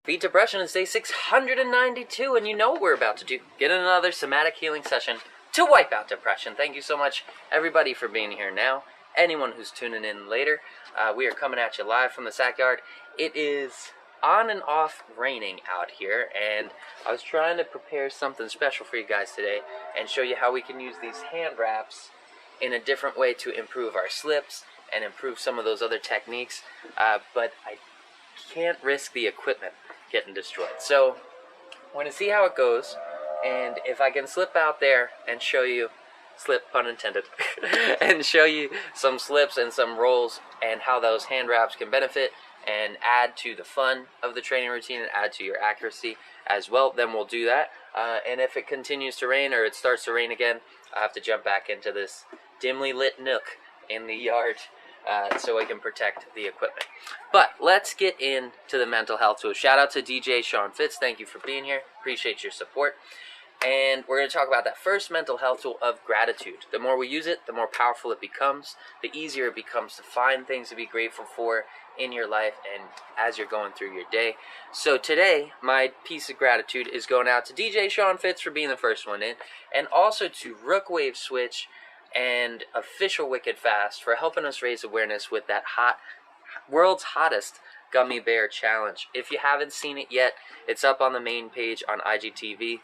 Beat Depression is day 692, and you know what we're about to do. Get in another somatic healing session to wipe out depression. Thank you so much, everybody, for being here now. Anyone who's tuning in later, we are coming at you live from the Sack Yard. It is on and off raining out here, and I was trying to prepare something special for you guys today and show you how we can use these hand wraps in a different way to improve our slips and improve some of those other techniques, but I can't risk the equipment getting destroyed. So we're going to see how it goes, and if I can slip out there and show you, slip pun intended, and show you some slips and some rolls and how those hand wraps can benefit and add to the fun of the training routine and add to your accuracy as well, then we'll do that. And if it continues to rain or it starts to rain again, I have to jump back into this dimly lit nook in the yard so I can protect the equipment. But let's get into the mental health tool. Shout out to DJ Sean Fitz. Thank you for being here. Appreciate your support. And we're going to talk about that first mental health tool of gratitude. The more we use it, the more powerful it becomes. The easier it becomes to find things to be grateful for in your life and as you're going through your day. So today, my piece of gratitude is going out to DJ Sean Fitz for being the first one in, and also to Rookwave Switch and Official Wicked Fast for helping us raise awareness with that world's hottest gummy bear challenge. If you haven't seen it yet, it's up on the main page on IGTV.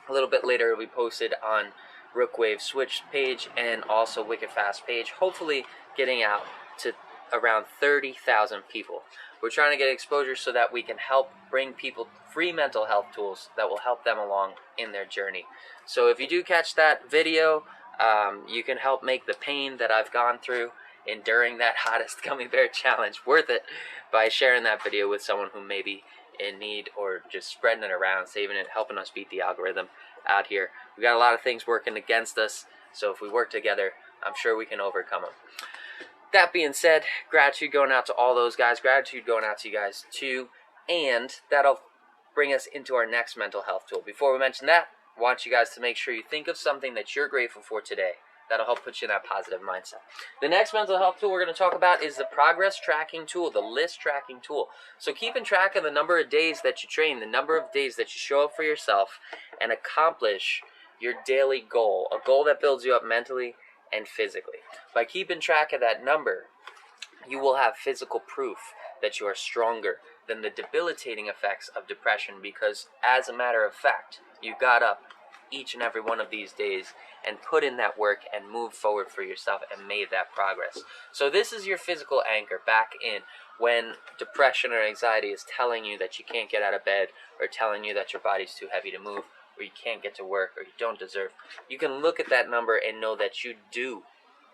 A little bit later, it'll be posted on Rookwave Switch page and also Wicked Fast page, hopefully getting out to around 30,000 people. We're trying to get exposure so that we can help bring people free mental health tools that will help them along in their journey. So if you do catch that video, you can help make the pain that I've gone through enduring that hottest gummy bear challenge worth it by sharing that video with someone who may be in need, or just spreading it around, saving it, helping us beat the algorithm out here. We got a lot of things working against us, so if we work together, I'm sure we can overcome them. That being said, gratitude going out to all those guys, gratitude going out to you guys too, and that'll bring us into our next mental health tool. Before we mention that, I want you guys to make sure you think of something that you're grateful for today. That'll help put you in that positive mindset. The next mental health tool we're going to talk about is the progress tracking tool, the list tracking tool. So keeping track of the number of days that you train, the number of days that you show up for yourself and accomplish your daily goal, a goal that builds you up mentally and physically. By keeping track of that number, you will have physical proof that you are stronger than the debilitating effects of depression, because as a matter of fact, you got up each and every one of these days and put in that work and moved forward for yourself and made that progress. So this is your physical anchor back in when depression or anxiety is telling you that you can't get out of bed, or telling you that your body's too heavy to move, or you can't get to work, or you don't deserve. You can look at that number and know that you do.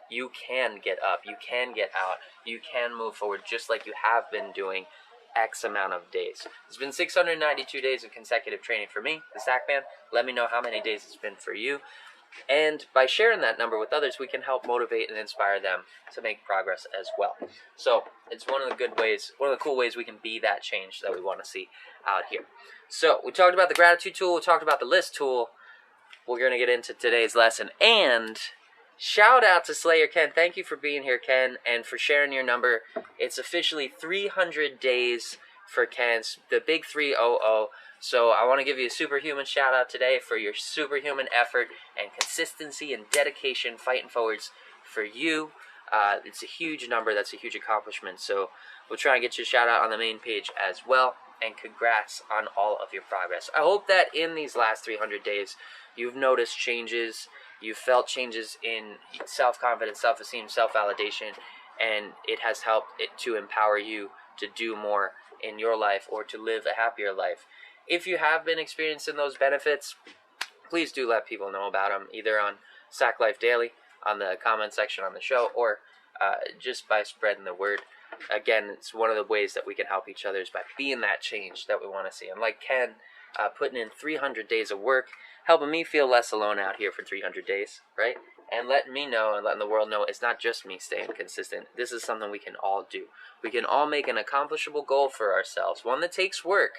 You can get up, you can get out, you can move forward just like you have been doing X amount of days. It's been 692 days of consecutive training for me, the Sackman. Let me know how many days it's been for you. And by sharing that number with others, we can help motivate and inspire them to make progress as well. So it's one of the good ways, one of the cool ways we can be that change that we want to see out here. So we talked about the gratitude tool, we talked about the list tool. We're going to get into today's lesson. And shout out to Slayer Ken. Thank you for being here, Ken, and for sharing your number. It's officially 300 days for Ken's, the big 300. So I want to give you a superhuman shout out today for your superhuman effort and consistency and dedication fighting forwards for you. It's a huge number. That's a huge accomplishment. So we'll try and get you a shout out on the main page as well. And congrats on all of your progress. I hope that in these last 300 days, you've noticed changes. You've felt changes in self-confidence, self-esteem, self-validation, and it has helped it to empower you to do more in your life or to live a happier life. If you have been experiencing those benefits, please do let people know about them, either on Sack Life Daily, on the comment section on the show, or just by spreading the word. Again, it's one of the ways that we can help each other is by being that change that we want to see. And like Ken, putting in 300 days of work, helping me feel less alone out here for 300 days, right? And letting me know and letting the world know it's not just me staying consistent. This is something we can all do. We can all make an accomplishable goal for ourselves, one that takes work,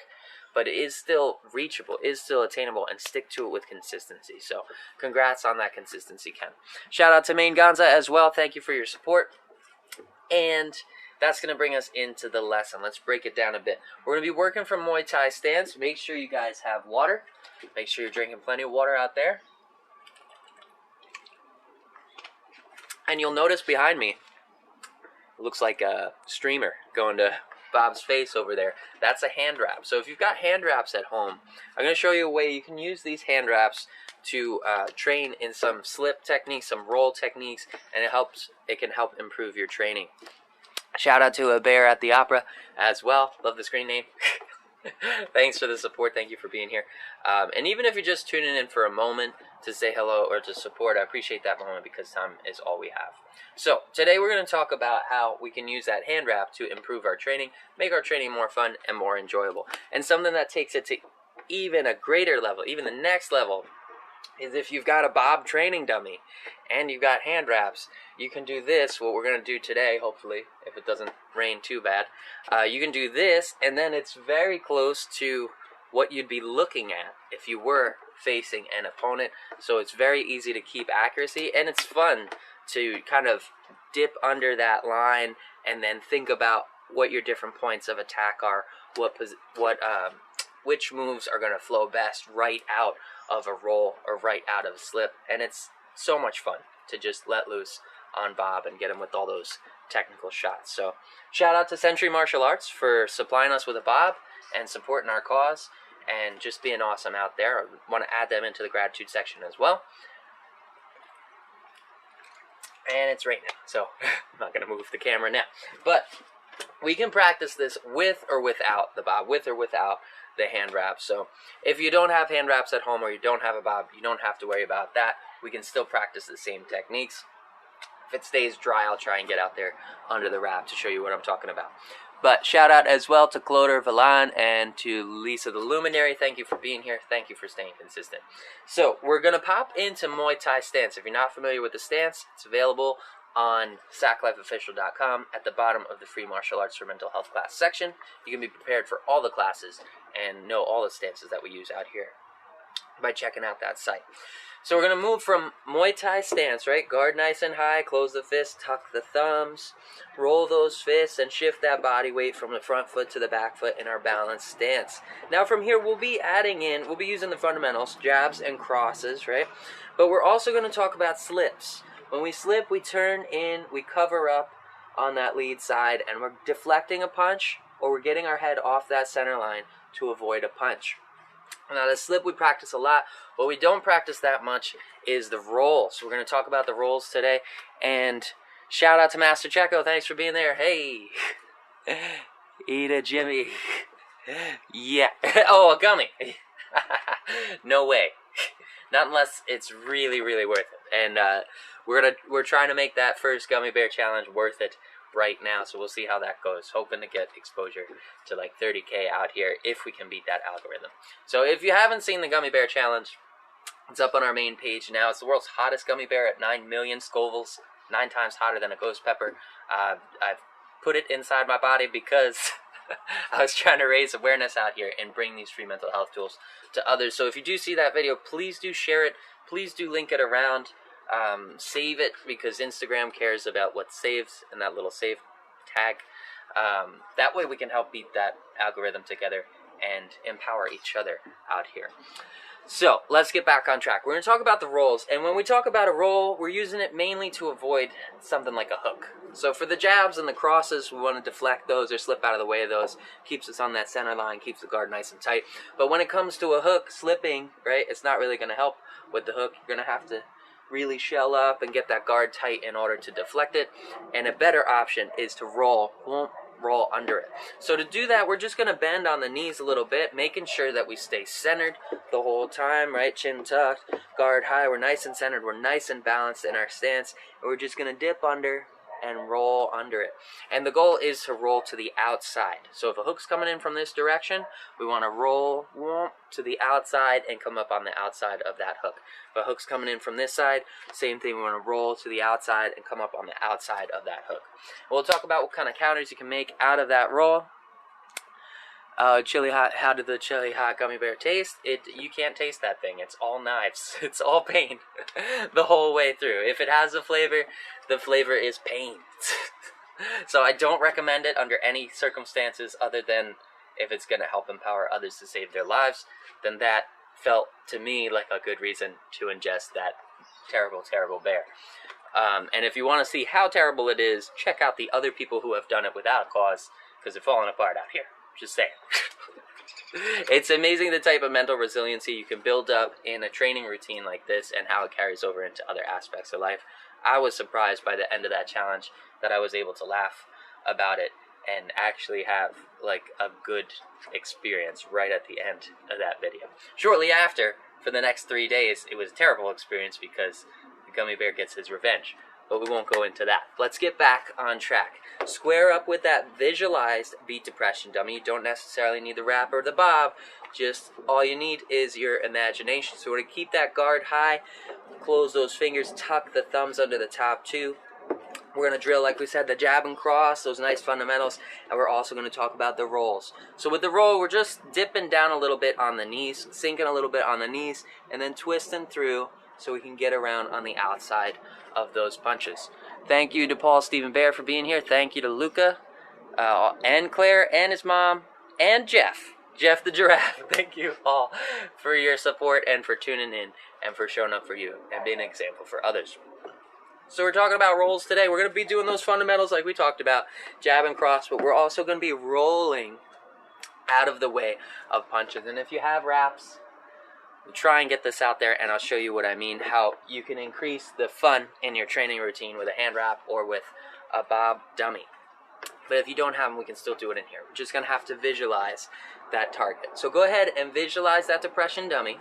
but is still reachable, is still attainable, and stick to it with consistency. So congrats on that consistency, Ken. Shout out to Main Gonza as well. Thank you for your support. And that's going to bring us into the lesson. Let's break it down a bit. We're going to be working from Muay Thai stance. Make sure you guys have water. Make sure you're drinking plenty of water out there. And you'll notice behind me, it looks like a streamer going to Bob's face over there. That's a hand wrap. So if you've got hand wraps at home, I'm going to show you a way you can use these hand wraps to train in some slip techniques, some roll techniques, and it can help improve your training. Shout out to a bear at the opera as well. Love the screen name. Thanks for the support. Thank you for being here. And even if you're just tuning in for a moment to say hello or to support, I appreciate that moment because time is all we have. So today we're going to talk about how we can use that hand wrap to improve our training, make our training more fun and more enjoyable. And something that takes it to even a greater level, even the next level, is if you've got a Bob training dummy and you've got hand wraps, you can do this, what we're going to do today, hopefully, if it doesn't rain too bad. You can do this, and then it's very close to what you'd be looking at if you were facing an opponent. So it's very easy to keep accuracy, and it's fun to kind of dip under that line and then think about what your different points of attack are, which moves are going to flow best right out of a roll or right out of a slip. And it's so much fun to just let loose on Bob and get him with all those technical shots. So shout out to Century Martial Arts for supplying us with a Bob and supporting our cause and just being awesome out there. I want to add them into the gratitude section as well. And it's raining, so I'm not going to move the camera now. But we can practice this with or without the Bob, with or without the hand wraps. So if you don't have hand wraps at home or you don't have a Bob, you don't have to worry about that. We can still practice the same techniques. If it stays dry, I'll try and get out there under the wrap to show you what I'm talking about. But shout out as well to Cloder Villan and to Lisa the Luminary. Thank you for being here. Thank you for staying consistent. So we're going to pop into Muay Thai stance. If you're not familiar with the stance, it's available on sacklifeofficial.com at the bottom of the free martial arts for mental health class section. You can be prepared for all the classes and know all the stances that we use out here by checking out that site. So we're going to move from Muay Thai stance, right? Guard nice and high, close the fists, tuck the thumbs, roll those fists, and shift that body weight from the front foot to the back foot in our balanced stance. Now from here, we'll be using the fundamentals, jabs and crosses, right? But we're also going to talk about slips. When we slip, we turn in, we cover up on that lead side, and we're deflecting a punch, or we're getting our head off that center line to avoid a punch. Now the slip we practice a lot. What we don't practice that much is the roll. So we're going to talk about the rolls today. And shout out to Master Checo. Thanks for being there. Hey. Eat a Jimmy. Yeah. Oh, a gummy. No way. Not unless it's really, really worth it. And we're trying to make that first gummy bear challenge worth it right now, so we'll see how that goes. Hoping to get exposure to like 30K out here if we can beat that algorithm. So if you haven't seen the gummy bear challenge, it's up on our main page now. It's the world's hottest gummy bear at 9 million Scovilles, 9 times hotter than a ghost pepper. I've put it inside my body because I was trying to raise awareness out here and bring these free mental health tools to others. So if you do see that video, please do share it. Please do link it around. Save it because Instagram cares about what saves and that little save tag. That way we can help beat that algorithm together and empower each other out here. So let's get back on track. We're going to talk about the rolls, and when we talk about a roll, we're using it mainly to avoid something like a hook. So for the jabs and the crosses, we want to deflect those or slip out of the way of those. Keeps us on that center line, keeps the guard nice and tight. But when it comes to a hook, slipping, right, it's not really going to help with the hook. You're going to have to really shell up and get that guard tight in order to deflect it. And a better option is to roll. Won't roll under it. So to do that, we're just going to bend on the knees a little bit, making sure that we stay centered the whole time, right? Chin tucked, guard high. We're nice and centered. We're nice and balanced in our stance. And we're just going to dip under and roll under it. And the goal is to roll to the outside. So if a hook's coming in from this direction, we want to roll to the outside and come up on the outside of that hook. If a hook's coming in from this side, same thing, we want to roll to the outside and come up on the outside of that hook. We'll talk about what kind of counters you can make out of that roll. Chili hot. How did the chili hot gummy bear taste? You can't taste that thing. It's all knives. It's all pain the whole way through. If it has a flavor, the flavor is pain. So I don't recommend it under any circumstances other than if it's going to help empower others to save their lives. Then that felt to me like a good reason to ingest that terrible, terrible bear. And if you want to see how terrible it is, check out the other people who have done it without a cause, because they're falling apart out here. Just saying. It's amazing the type of mental resiliency you can build up in a training routine like this and how it carries over into other aspects of life. I was surprised by the end of that challenge that I was able to laugh about it and actually have like a good experience right at the end of that video. Shortly after, for the next 3 days, it was a terrible experience because the gummy bear gets his revenge. But we won't go into that. Let's get back on track. Square up with that visualized beat depression dummy. You don't necessarily need the wrap or the bob. Just all you need is your imagination. So we're going to keep that guard high. Close those fingers. Tuck the thumbs under the top too. We're going to drill, like we said, the jab and cross, those nice fundamentals. And we're also going to talk about the rolls. So with the roll, we're just dipping down a little bit on the knees, sinking a little bit on the knees, and then twisting through so we can get around on the outside of those punches. Thank you to Paul Stephen Bear for being here. Thank you to Luca and Claire and his mom and Jeff the giraffe. Thank you all for your support and for tuning in and for showing up for you and being an example for others. So we're talking about rolls today. We're going to be doing those fundamentals like we talked about, jab and cross, but we're also going to be rolling out of the way of punches. And if you have wraps, we'll try and get this out there, and I'll show you what I mean, how you can increase the fun in your training routine with a hand wrap or with a bob dummy. But if you don't have them, we can still do it in here. We're just going to have to visualize that target. So go ahead and visualize that depression dummy.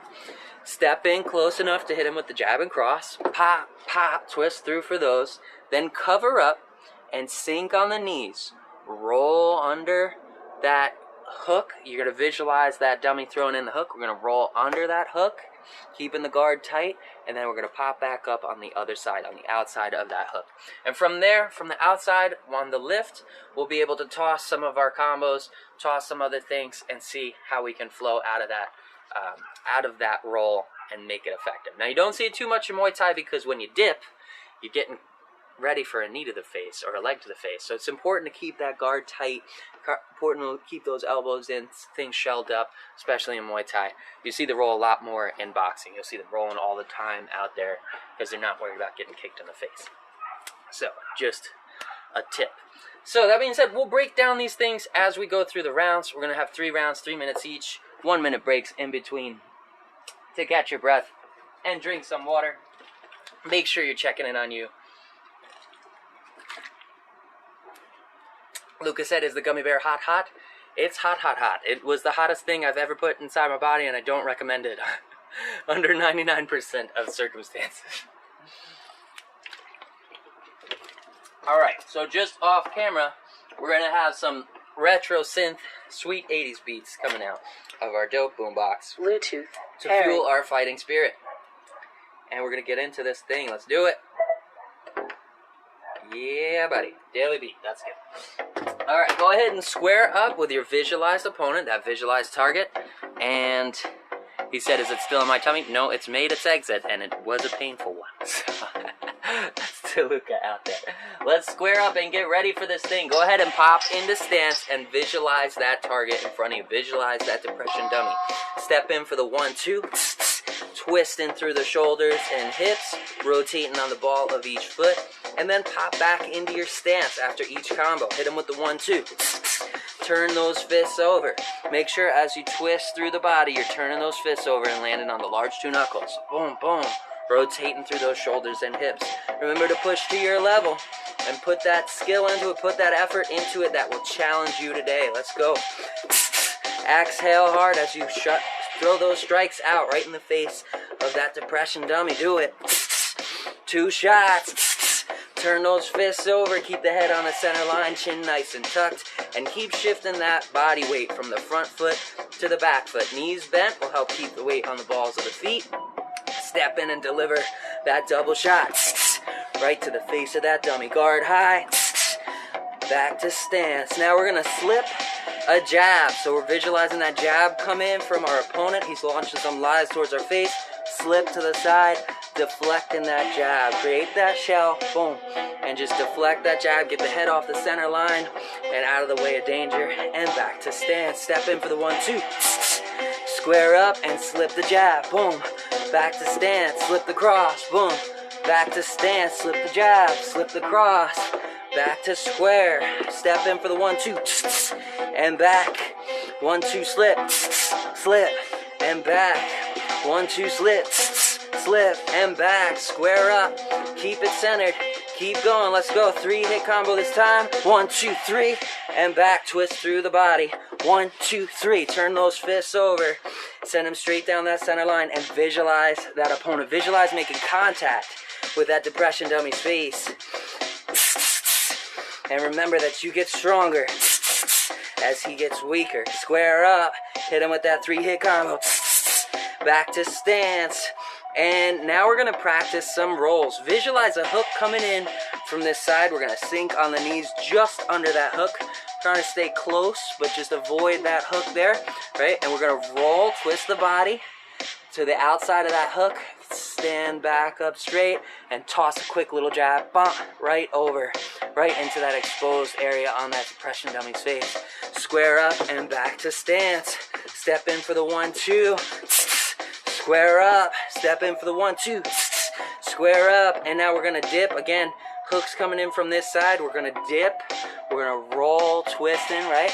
Step in close enough to hit him with the jab and cross. Pop, pop, twist through for those. Then cover up and sink on the knees. Roll under that hook. You're going to visualize that dummy throwing in the hook. We're going to roll under that hook, keeping the guard tight, and then we're going to pop back up on the other side, on the outside of that hook. And from there, from the outside, on the lift, we'll be able to toss some of our combos, toss some other things, and see how we can flow out of that roll and make it effective. Now, you don't see it too much in Muay Thai because when you dip, you're getting ready for a knee to the face or a leg to the face. So it's important to keep that guard tight, important to keep those elbows in, things shelled up, especially in Muay Thai. You see the roll a lot more in boxing. You'll see them rolling all the time out there because they're not worried about getting kicked in the face. So just a tip. So that being said, we'll break down these things as we go through the rounds. We're going to have 3 rounds, 3 minutes each, 1 minute breaks in between to catch your breath and drink some water. Make sure you're checking in on you. Lucas said, is the gummy bear hot, hot? It's hot, hot, hot. It was the hottest thing I've ever put inside my body, and I don't recommend it under 99% of circumstances. Alright, so just off camera, we're going to have some retro synth sweet 80s beats coming out of our dope boombox. Bluetooth. To fuel our fighting spirit. And we're going to get into this thing. Let's do it. Yeah, buddy. Daily beat. That's good. Alright, go ahead and square up with your visualized opponent, that visualized target. And he said, is it still in my tummy? No, it's made its exit, and it was a painful one. So that's to Luca out there. Let's square up and get ready for this thing. Go ahead and pop into stance and visualize that target in front of you. Visualize that depression dummy. Step in for the 1-2. Twisting through the shoulders and hips, rotating on the ball of each foot, and then pop back into your stance after each combo. Hit them with the 1-2. Turn those fists over. Make sure as you twist through the body, you're turning those fists over and landing on the large 2 knuckles. Boom, boom. Rotating through those shoulders and hips. Remember to push to your level and put that skill into it, put that effort into it that will challenge you today. Let's go. Exhale hard as you throw those strikes out right in the face of that depression dummy. Do it. 2 shots. Turn those fists over. Keep the head on the center line. Chin nice and tucked. And keep shifting that body weight from the front foot to the back foot. Knees bent will help keep the weight on the balls of the feet. Step in and deliver that double shot. Right to the face of that dummy. Guard high. Back to stance. Now we're going to slip a jab. So we're visualizing that jab come in from our opponent. He's launching some lies towards our face. Slip to the side, deflecting that jab. Create that shell, boom, and and just deflect that jab, get the head off the center line and out of the way of danger, and back to stance. Step in for the 1-2. Square up and slip the jab, boom. Back to stance, slip the cross, boom. Back to stance, slip the jab, slip the cross. Back to square, step in for the 1-2, and back. 1-2 slip, slip, and back. 1-2 slip, slip, and back. Square up, keep it centered, keep going. Let's go. 3-hit combo this time. 1, 2, 3, and back. Twist through the body. 1, 2, 3. Turn those fists over. Send them straight down that center line and visualize that opponent. Visualize making contact with that depression dummy's face. And remember that you get stronger as he gets weaker. Square up. Hit him with that 3-hit combo. Back to stance. And now we're going to practice some rolls. Visualize a hook coming in from this side. We're going to sink on the knees just under that hook. Trying to stay close, but just avoid that hook there, right? And we're going to roll, twist the body to the outside of that hook. Stand back up straight and toss a quick little jab, bump, right over, right into that exposed area on that depression dummy's face. Square up and back to stance. Step in for the 1-2. Square up, step in for the 1-2, square up, and now we're going to dip. Again, hooks coming in from this side. We're going to dip. We're going to roll, twist in, right?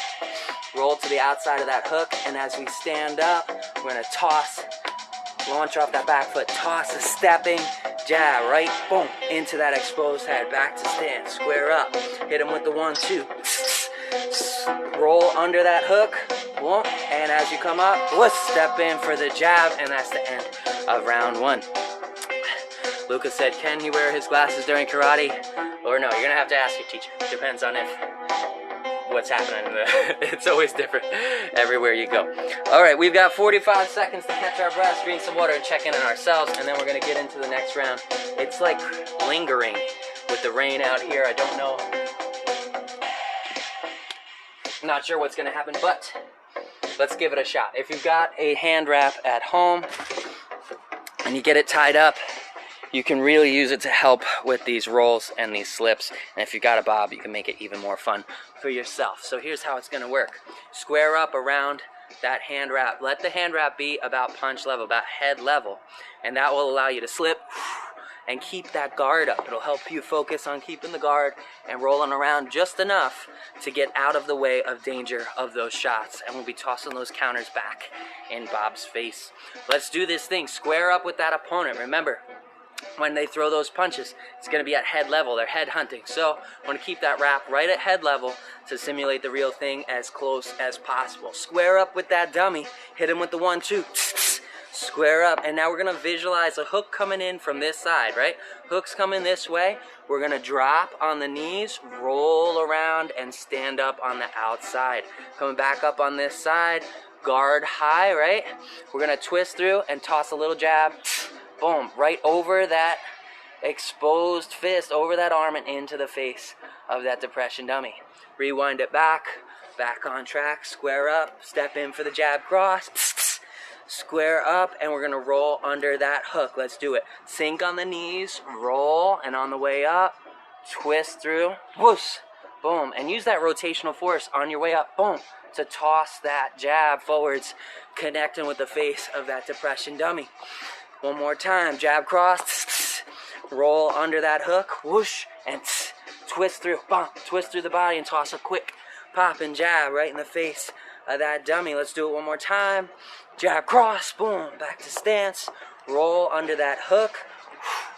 Roll to the outside of that hook, and as we stand up, we're going to toss, launch off that back foot, toss a stepping jab, right? Boom, into that exposed head. Back to stance, square up, hit him with the 1-2. Roll under that hook, and as you come up, step in for the jab, and that's the end of round 1. Lucas said, can he wear his glasses during karate? Or no, you're going to have to ask your teacher. Depends on what's happening. It's always different everywhere you go. All right, we've got 45 seconds to catch our breaths, drink some water, and check in on ourselves, and then we're going to get into the next round. It's like lingering with the rain out here. I don't know. Not sure what's going to happen, but let's give it a shot. If you've got a hand wrap at home and you get it tied up, you can really use it to help with these rolls and these slips. And if you've got a bob, you can make it even more fun for yourself. So here's how it's going to work. Square up around that hand wrap. Let the hand wrap be about punch level, about head level. And that will allow you to slip and keep that guard up. It'll help you focus on keeping the guard and rolling around just enough to get out of the way of danger of those shots. And we'll be tossing those counters back in Bob's face. Let's do this thing. Square up with that opponent. Remember, when they throw those punches, it's going to be at head level. They're head hunting. So I want to keep that wrap right at head level to simulate the real thing as close as possible. Square up with that dummy. Hit him with the 1-2. Square up, and now we're going to visualize a hook coming in from this side, right? Hook's coming this way. We're going to drop on the knees, roll around, and stand up on the outside. Coming back up on this side, guard high, right? We're going to twist through and toss a little jab. Boom, right over that exposed fist, over that arm, and into the face of that depression dummy. Rewind it back on track, square up, step in for the jab cross. Square up, and we're going to roll under that hook. Let's do it. Sink on the knees, roll, and on the way up, twist through, whoosh, boom. And use that rotational force on your way up, boom, to toss that jab forwards, connecting with the face of that depression dummy. One more time, jab cross, roll under that hook, whoosh, and twist through, bump, twist through the body, and toss a quick pop and jab right in the face of that dummy. Let's do it one more time. Jab cross, boom, back to stance, roll under that hook,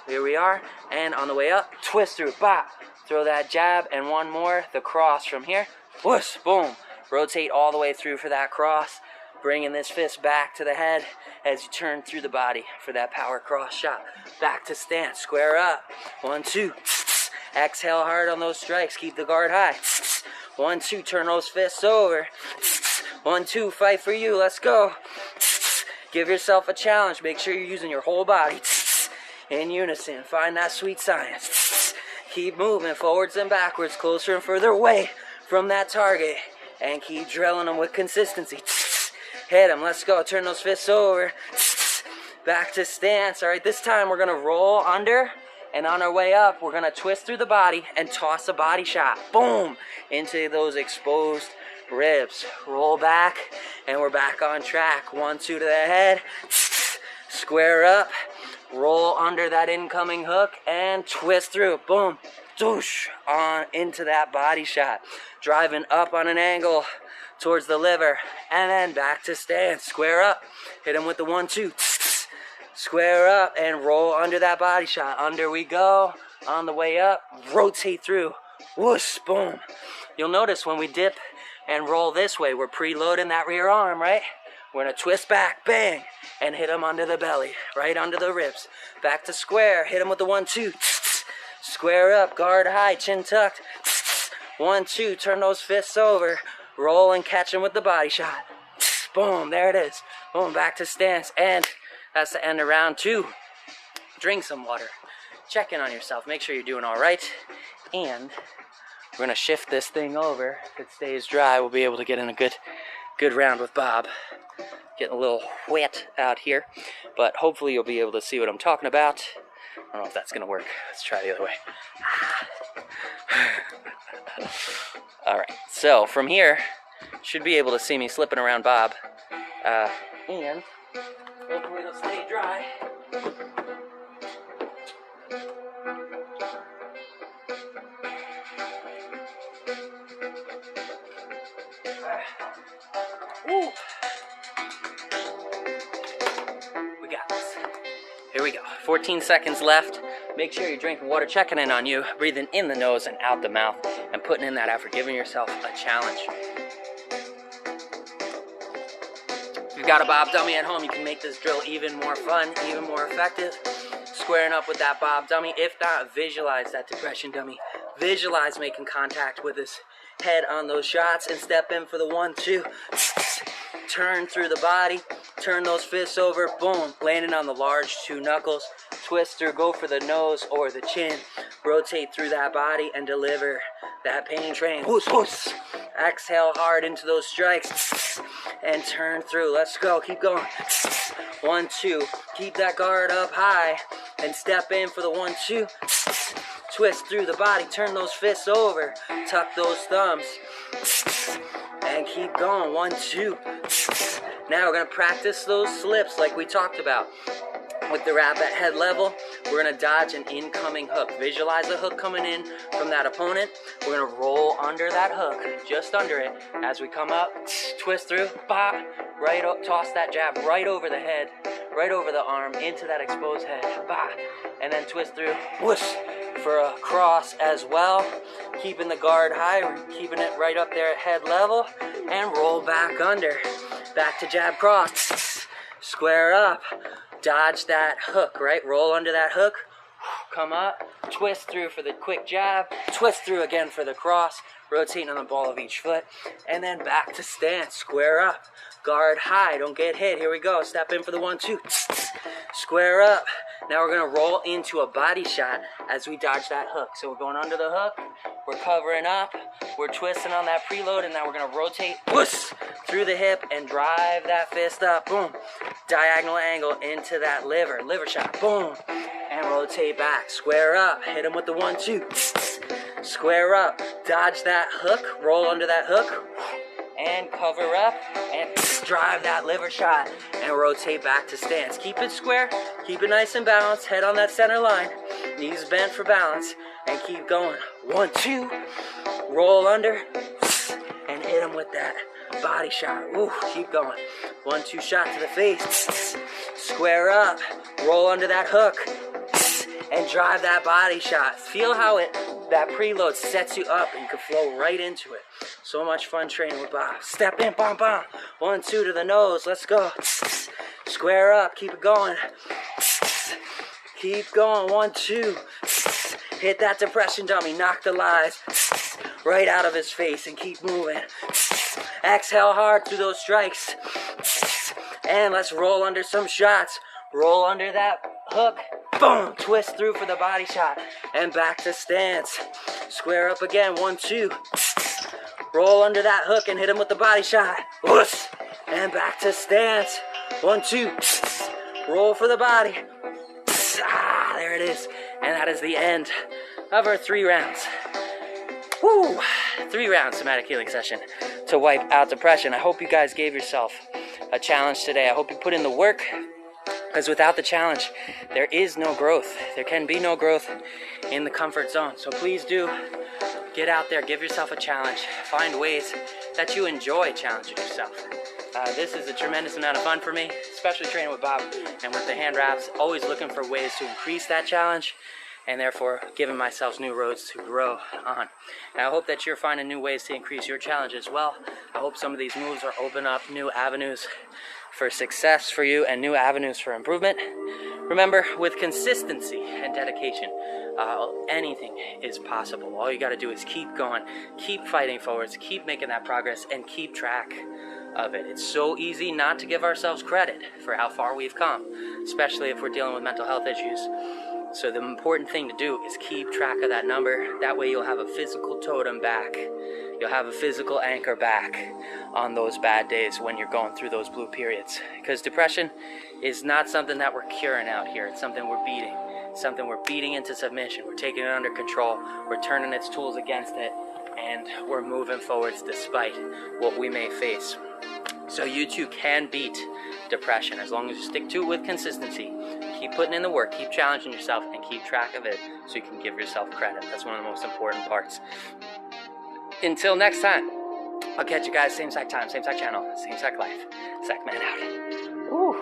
here we are, and on the way up, twist through, bop, throw that jab, and one more, the cross from here, whoosh, boom, rotate all the way through for that cross, bringing this fist back to the head as you turn through the body for that power cross shot. Back to stance, square up, 1-2, exhale hard on those strikes, keep the guard high, 1-2, turn those fists over, 1-2, fight for you, let's go. Give yourself a challenge, make sure you're using your whole body in unison, find that sweet science. Keep moving forwards and backwards, closer and further away from that target, and keep drilling them with consistency. Hit them, let's go, turn those fists over, back to stance. All right, this time we're gonna roll under And on our way up, we're gonna twist through the body and toss a body shot. Boom! Into those exposed ribs. Roll back, and we're back on track. 1, 2 to the head. Square up. Roll under that incoming hook and twist through. Boom. Doosh. On into that body shot. Driving up on an angle towards the liver. And then back to stance. Square up. Hit him with the 1, 2. Square up and roll under that body shot. Under we go. On the way up, rotate through. Whoosh, boom. You'll notice when we dip and roll this way, we're preloading that rear arm, right? We're gonna twist back, bang, and hit him under the belly, right under the ribs. Back to square, hit him with the 1, 2. Square up, guard high, chin tucked. 1, 2, turn those fists over. Roll and catch him with the body shot. Boom, there it is. Boom, back to stance, and that's the end of round 2. Drink some water. Check in on yourself. Make sure you're doing all right. And we're going to shift this thing over. If it stays dry, we'll be able to get in a good round with Bob. Getting a little wet out here. But hopefully you'll be able to see what I'm talking about. I don't know if that's going to work. Let's try the other way. All right. So from here, should be able to see me slipping around Bob. And hopefully it'll stay dry. Woo. We got this. Here we go. 14 seconds left. Make sure you're drinking water, checking in on you, breathing in the nose and out the mouth, and putting in that effort, giving yourself a challenge. If you've got a Bob dummy at home, you can make this drill even more fun, even more effective. Squaring up with that Bob dummy. If not, visualize that depression dummy. Visualize making contact with his head on those shots and step in for the 1, 2. Turn through the body, turn those fists over, boom, landing on the large 2 knuckles. Twist through, go for the nose or the chin. Rotate through that body and deliver that pain train. Whoos, whoos. Exhale hard into those strikes and turn through. Let's go, keep going. 1, 2, keep that guard up high and step in for the 1, 2. Twist through the body, turn those fists over, tuck those thumbs, and keep going. 1, 2. Now we're gonna practice those slips like we talked about. With the wrap at head level, we're gonna dodge an incoming hook. Visualize a hook coming in from that opponent. We're gonna roll under that hook, just under it. As we come up, twist through, bop, right up, toss that jab right over the head, right over the arm, into that exposed head, bop, and then twist through, whoosh, for a cross as well. Keeping the guard high, we're keeping it right up there at head level, and roll back under. Back to jab cross, square up. Dodge that hook, right? Roll under that hook, come up, twist through for the quick jab, twist through again for the cross, rotating on the ball of each foot, and then back to stance, square up, guard high, don't get hit, here we go, step in for the 1, 2, square up. Now we're gonna roll into a body shot as we dodge that hook. So we're going under the hook, we're covering up, we're twisting on that preload, and now we're gonna rotate, whoosh, through the hip and drive that fist up, boom. Diagonal angle into that liver shot, boom. And rotate back, square up, hit him with the 1, 2. Square up, dodge that hook, roll under that hook, and cover up, and drive that liver shot, and rotate back to stance. Keep it square, keep it nice and balanced, head on that center line, knees bent for balance, and keep going. 1, 2, roll under, and hit him with that body shot. Ooh, keep going. 1, 2 shot to the face, square up, roll under that hook, and drive that body shot. Feel how that preload sets you up and you can flow right into it. So much fun training with Bob. Step in, bam, bam. 1, 2 to the nose, let's go. Square up, keep it going. Keep going, 1, 2. Hit that depression dummy, knock the lies right out of his face and keep moving. Exhale hard through those strikes. And let's roll under some shots. Roll under that hook. Boom! Twist through for the body shot. And back to stance. Square up again. 1, 2. Roll under that hook and hit him with the body shot. Whoosh! And back to stance. 1, 2. Roll for the body. Ah, there it is. And that is the end of our 3 rounds. Woo! 3-round somatic healing session to wipe out depression. I hope you guys gave yourself a challenge today. I hope you put in the work, because without the challenge, there is no growth. There can be no growth in the comfort zone. So please do get out there, give yourself a challenge, find ways that you enjoy challenging yourself. This is a tremendous amount of fun for me, especially training with Bob and with the hand wraps, always looking for ways to increase that challenge, and therefore giving myself new roads to grow on. And I hope that you're finding new ways to increase your challenge as well. I hope some of these moves are open up new avenues for success for you and new avenues for improvement. Remember, with consistency and dedication, anything is possible. All you got to do is keep going, keep fighting forwards, keep making that progress, and keep track of it. It's so easy not to give ourselves credit for how far we've come, especially if we're dealing with mental health issues. So the important thing to do is keep track of that number. That way you'll have a physical totem back. You'll have a physical anchor back on those bad days when you're going through those blue periods. Because depression is not something that we're curing out here. It's something we're beating. It's something we're beating into submission. We're taking it under control. We're turning its tools against it. And we're moving forwards despite what we may face. So you too can beat depression as long as you stick to it with consistency. Keep putting in the work, keep challenging yourself, and keep track of it so you can give yourself credit. That's one of the most important parts. Until next time, I'll catch you guys same Sack time, same Sack channel, same Sack life. Sackman out. Ooh.